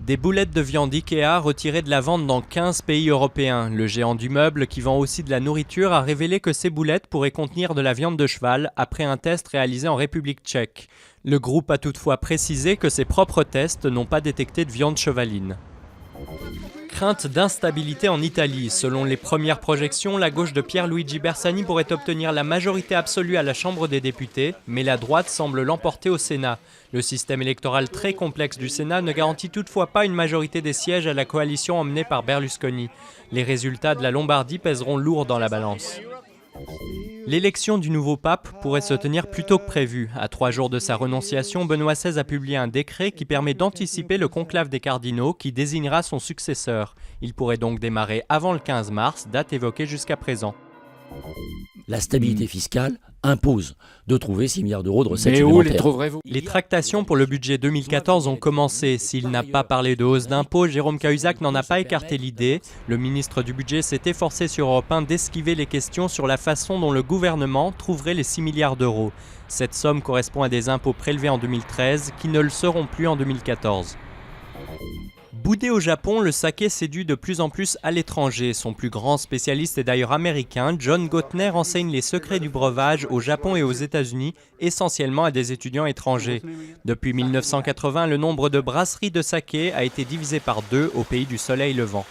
Des boulettes de viande Ikea retirées de la vente dans 15 pays européens. Le géant du meuble, qui vend aussi de la nourriture, a révélé que ces boulettes pourraient contenir de la viande de cheval après un test réalisé en République tchèque. Le groupe a toutefois précisé que ses propres tests n'ont pas détecté de viande chevaline. Crainte d'instabilité en Italie. Selon les premières projections, la gauche de Pierluigi Bersani pourrait obtenir la majorité absolue à la Chambre des députés, mais la droite semble l'emporter au Sénat. Le système électoral très complexe du Sénat ne garantit toutefois pas une majorité des sièges à la coalition emmenée par Berlusconi. Les résultats de la Lombardie pèseront lourd dans la balance. L'élection du nouveau pape pourrait se tenir plus tôt que prévu. À 3 jours de sa renonciation, Benoît XVI a publié un décret qui permet d'anticiper le conclave des cardinaux qui désignera son successeur. Il pourrait donc démarrer avant le 15 mars, date évoquée jusqu'à présent. La stabilité fiscale impose de trouver 6 milliards d'euros de recettes Mais où les supplémentaires. trouverez-vous? Les tractations pour le budget 2014 ont commencé. S'il n'a pas parlé de hausse d'impôts, Jérôme Cahuzac n'en a pas écarté l'idée. Le ministre du budget s'est efforcé sur Europe 1 d'esquiver les questions sur la façon dont le gouvernement trouverait les 6 milliards d'euros. Cette somme correspond à des impôts prélevés en 2013 qui ne le seront plus en 2014. Boudé au Japon, le saké séduit de plus en plus à l'étranger. Son plus grand spécialiste est d'ailleurs américain. John Gautner enseigne les secrets du breuvage au Japon et aux États-Unis, essentiellement à des étudiants étrangers. Depuis 1980, le nombre de brasseries de saké a été divisé par 2 au pays du soleil levant.